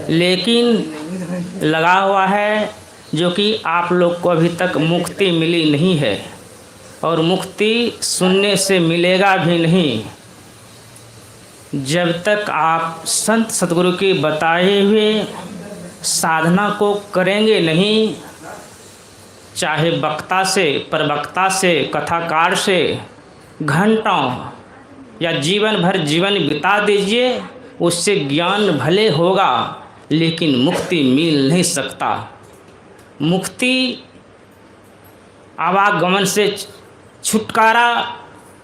लेकिन लगा हुआ है जो कि आप लोग को अभी तक मुक्ति मिली नहीं है और मुक्ति सुनने से मिलेगा भी नहीं जब तक आप संत सद्गुरु के बताए हुए साधना को करेंगे नहीं। चाहे वक्ता से, प्रवक्ता से, कथाकार से घंटों या जीवन भर जीवन बिता दीजिए, उससे ज्ञान भले होगा लेकिन मुक्ति मिल नहीं सकता। मुक्ति आवागमन से छुटकारा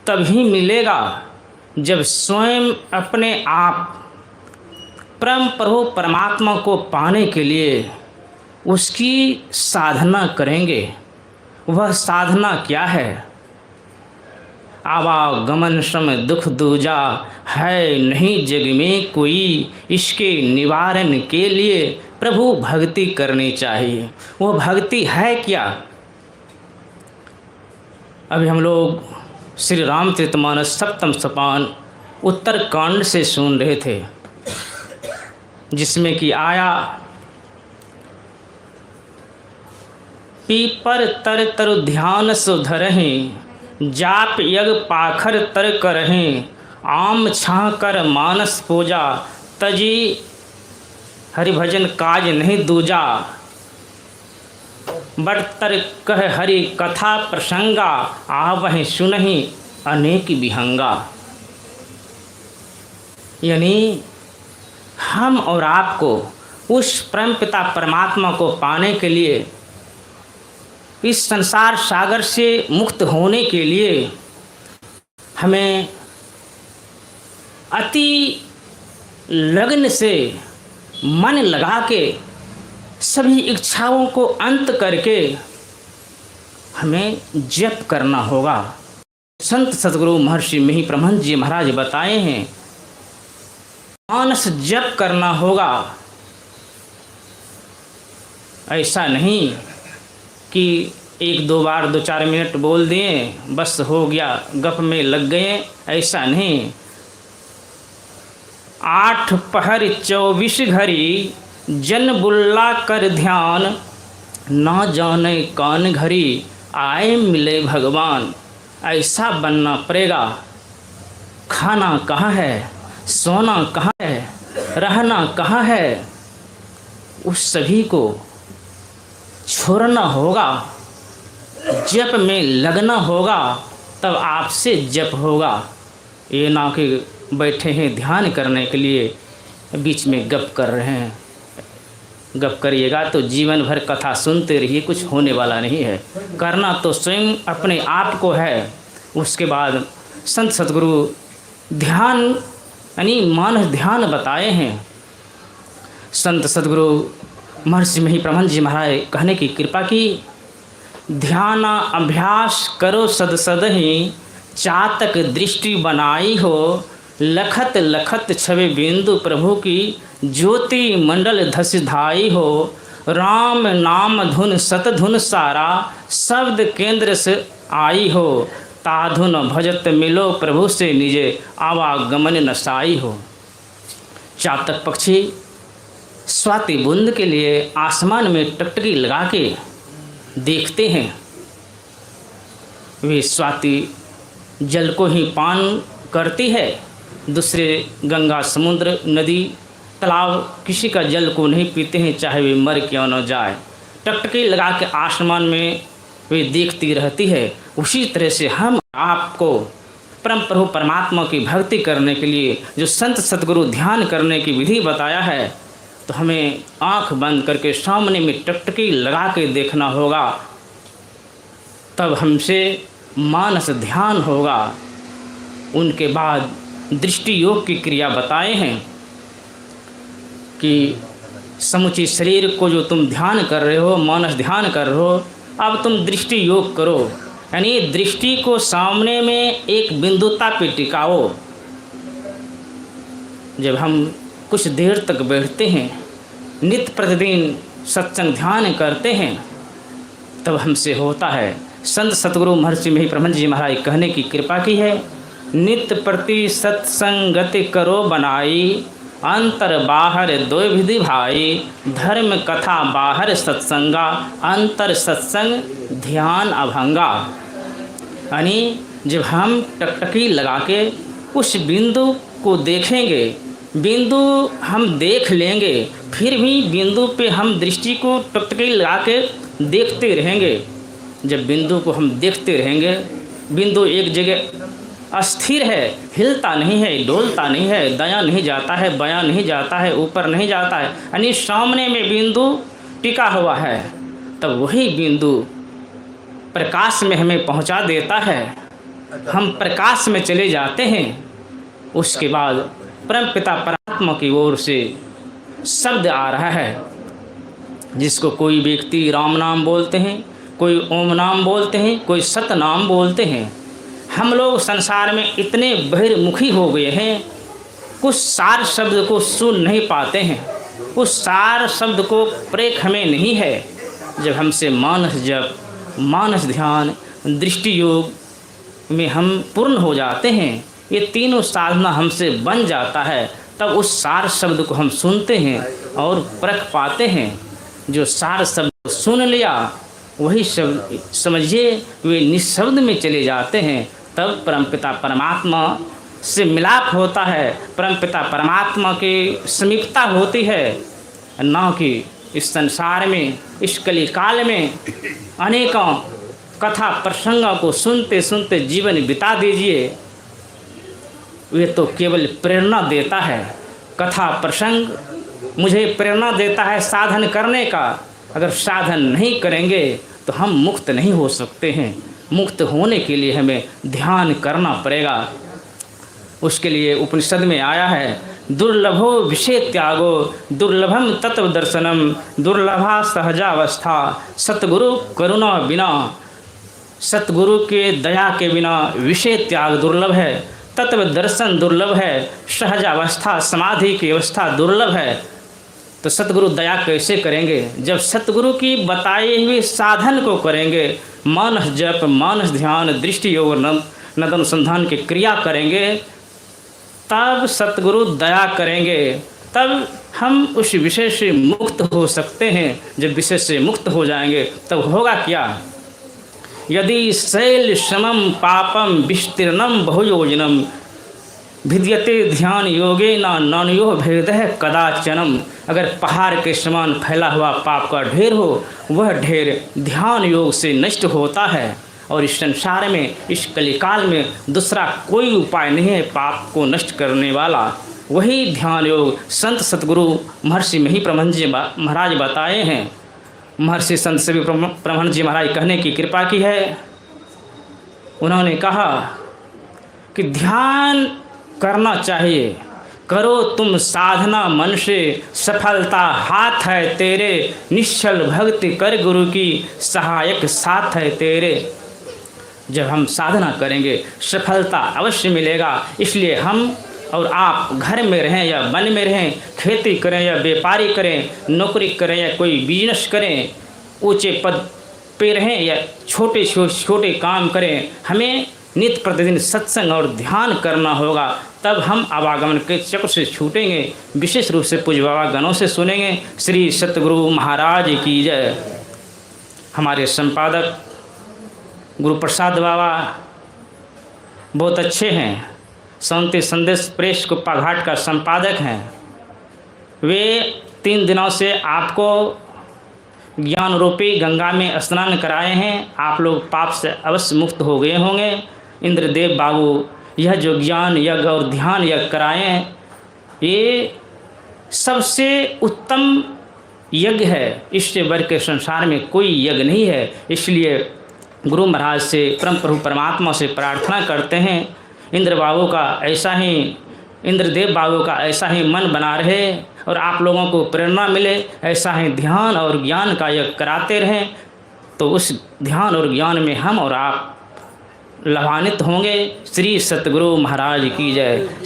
तभी मिलेगा जब स्वयं अपने आप परम प्रभु परमात्मा को पाने के लिए उसकी साधना करेंगे। वह साधना क्या है? आवागमन श्रम दुख दूजा है नहीं जग में कोई, इसके निवारण के लिए प्रभु भक्ति करनी चाहिए। वह भक्ति है क्या? अभी हम लोग श्री रामचरितमानस सप्तम सोपान उत्तरकांड से सुन रहे थे, जिसमें कि आया पीपर तर तरु ध्यान सुधरहीं, जाप यग पाखर तर करहीं, आम छाँ कर मानस पूजा, तजी हरिभजन काज नहीं दूजा, बड़ तर कह हरि कथा प्रसंगा, आवहीं सुनहीं अनेक विहंगा। यानी हम और आपको उस परम पिता परमात्मा को पाने के लिए, इस संसार सागर से मुक्त होने के लिए हमें अति लगन से मन लगा के सभी इच्छाओं को अंत करके हमें जप करना होगा। संत सद्गुरु महर्षि मिहि प्रबंध जी महाराज बताए हैं, मानस जप करना होगा। ऐसा नहीं कि एक दो बार 2-4 मिनट बोल दिए बस हो गया, गप में लग गए, ऐसा नहीं। 8 पहर 24 घड़ी जन बुल्ला कर ध्यान, ना जाने कौन घड़ी आए मिले भगवान। ऐसा बनना पड़ेगा। खाना कहाँ है, सोना कहाँ है, रहना कहाँ है, उस सभी को छोड़ना होगा, जप में लगना होगा, तब आपसे जप होगा। ये ना कि बैठे हैं ध्यान करने के लिए बीच में गप कर रहे हैं। गप करिएगा तो जीवन भर कथा सुनते रहिए, कुछ होने वाला नहीं है। करना तो स्वयं अपने आप को है। उसके बाद संत सद्गुरु ध्यान यानी मानस ध्यान बताए हैं। संत सद्गुरु महर्षि मिहि प्रबंध जी महाराज कहने की कृपा की, ध्यान अभ्यास करो सद सदहि, चातक दृष्टि बनाई हो, लखत लखत छवि बिंदु प्रभु की, ज्योति मंडल धस धाई हो, राम नाम धुन सत धुन सारा, शब्द केंद्र से आई हो, ताधुन भजत मिलो प्रभु से निजे, आवागमन नसाई हो। चातक पक्षी स्वाति बूंद के लिए आसमान में टकटकी लगा के देखते हैं। वे स्वाति जल को ही पान करती है, दूसरे गंगा समुद्र नदी तालाब किसी का जल को नहीं पीते हैं, चाहे वे मर क्यों न जाए। टकटकी लगा के आसमान में वे देखती रहती है। उसी तरह से हम आपको परम प्रभु परमात्मा की भक्ति करने के लिए जो संत सद्गुरु ध्यान करने की विधि बताया है, तो हमें आंख बंद करके सामने में टकटकी लगा के देखना होगा, तब हमसे मानस ध्यान होगा। उनके बाद दृष्टि योग की क्रिया बताए हैं कि समुची शरीर को जो तुम ध्यान कर रहे हो, मानस ध्यान कर रहे हो, अब तुम दृष्टि योग करो। यानी दृष्टि को सामने में एक बिंदुता पे टिकाओ। जब हम कुछ देर तक बैठते हैं, नित्य प्रतिदिन सत्संग ध्यान करते हैं, तब हमसे होता है। संत सतगुरु महर्षि मिहि प्रबंध जी महाराज कहने की कृपा की है, नित्य प्रति सत्संगति करो बनाई, अंतर बाहर दो विधि भाई, धर्म कथा बाहर सत्संगा, अंतर सत्संग ध्यान अभंगा। यानी जब हम टकटकी लगा के उस बिंदु को देखेंगे, बिंदु हम देख लेंगे, फिर भी बिंदु पे हम दृष्टि को टकटकी लगा के देखते रहेंगे। जब बिंदु को हम देखते रहेंगे, बिंदु एक जगह अस्थिर है, हिलता नहीं है, डोलता नहीं है, दायां नहीं जाता है, बायां नहीं जाता है, ऊपर नहीं जाता है, यानी सामने में बिंदु टिका हुआ है, तब वही बिंदु प्रकाश में हमें पहुंचा देता है। हम प्रकाश में चले जाते हैं। उसके बाद परमपिता परमात्मा की ओर से शब्द आ रहा है, जिसको कोई व्यक्ति राम नाम बोलते हैं, कोई ओम नाम बोलते हैं, कोई सत नाम बोलते हैं। हम लोग संसार में इतने बहिर्मुखी हो गए हैं, कुछ सार शब्द को सुन नहीं पाते हैं, उस सार शब्द को प्रेख हमें नहीं है। जब हमसे मानस जप, मानस ध्यान, दृष्टि योग में हम पूर्ण हो जाते हैं, ये तीनों साधना हमसे बन जाता है, तब उस सार शब्द को हम सुनते हैं और परख पाते हैं। जो सार शब्द सुन लिया, वही शब्द समझिए वे निःशब्द में चले जाते हैं। तब परमपिता परमात्मा से मिलाप होता है, परमपिता परमात्मा की समीपता होती है। ना कि इस संसार में, इस कली काल में अनेकों कथा प्रसंगों को सुनते सुनते जीवन बिता दीजिए। वे तो केवल प्रेरणा देता है। कथा प्रसंग मुझे प्रेरणा देता है साधन करने का। अगर साधन नहीं करेंगे तो हम मुक्त नहीं हो सकते हैं। मुक्त होने के लिए हमें ध्यान करना पड़ेगा। उसके लिए उपनिषद में आया है, दुर्लभो विषय त्यागो दुर्लभम तत्व दर्शनम, दुर्लभा सहजावस्था सतगुरु करुणा बिना। सतगुरु के दया के बिना विषय त्याग दुर्लभ है, तत्व दर्शन दुर्लभ है, सहजावस्था समाधि की अवस्था दुर्लभ है। तो सतगुरु दया कैसे करेंगे? जब सतगुरु की बताए हुए साधन को करेंगे, मानस जप, मानस ध्यान, दृष्टि योग, नदनुसंधान की क्रिया करेंगे, तब सतगुरु दया करेंगे। तब हम उस विषय से मुक्त हो सकते हैं। जब विषय से मुक्त हो जाएंगे तब होगा क्या? यदि शैल समम पापम विस्तीर्णम बहुयोजनम, भिद्यते ध्यान योगे ना नान्यो भेद है कदाचनम। अगर पहाड़ के समान फैला हुआ पाप का ढेर हो, वह ढेर ध्यान योग से नष्ट होता है। और इस संसार में, इस कलिकाल में दूसरा कोई उपाय नहीं है पाप को नष्ट करने वाला, वही ध्यान योग। संत सतगुरु महर्षि मही प्रमहन जी महाराज बताए हैं। महर्षि संत से भी प्रमहन जी महाराज कहने की कृपा की है। उन्होंने कहा कि ध्यान करना चाहिए, करो तुम साधना मन से, सफलता हाथ है तेरे, निश्चल भक्ति कर गुरु की, सहायक साथ है तेरे। जब हम साधना करेंगे सफलता अवश्य मिलेगा। इसलिए हम और आप घर में रहें या वन में रहें, खेती करें या व्यापारी करें, नौकरी करें या कोई बिजनेस करें, ऊंचे पद पे रहें या छोटे छोटे काम करें, हमें नित्य प्रतिदिन सत्संग और ध्यान करना होगा। तब हम आवागमन के चक्र से छूटेंगे। विशेष रूप से पूज्य बाबा गणों से सुनेंगे। श्री सतगुरु महाराज की जय। हमारे संपादक गुरु प्रसाद बाबा बहुत अच्छे हैं, शांति संदेश प्रेस कुप्पा घाट का संपादक हैं। वे 3 दिनों से आपको ज्ञान रूपी गंगा में स्नान कराए हैं। आप लोग पाप से अवश्य मुक्त हो गए होंगे। इंद्रदेव बाबू यह जो ज्ञान यज्ञ और ध्यान यज्ञ कराए हैं, ये सबसे उत्तम यज्ञ है। इससे बढ़ के संसार में कोई यज्ञ नहीं है। इसलिए गुरु महाराज से, परम प्रभु परमात्मा से प्रार्थना करते हैं, इंद्र बाबू का ऐसा ही, इंद्रदेव बाबू का ऐसा ही मन बना रहे और आप लोगों को प्रेरणा मिले, ऐसा ही ध्यान और ज्ञान का यज्ञ कराते रहें। तो उस ध्यान और ज्ञान में हम और आप लाभान्वित होंगे। श्री सतगुरु महाराज की जय।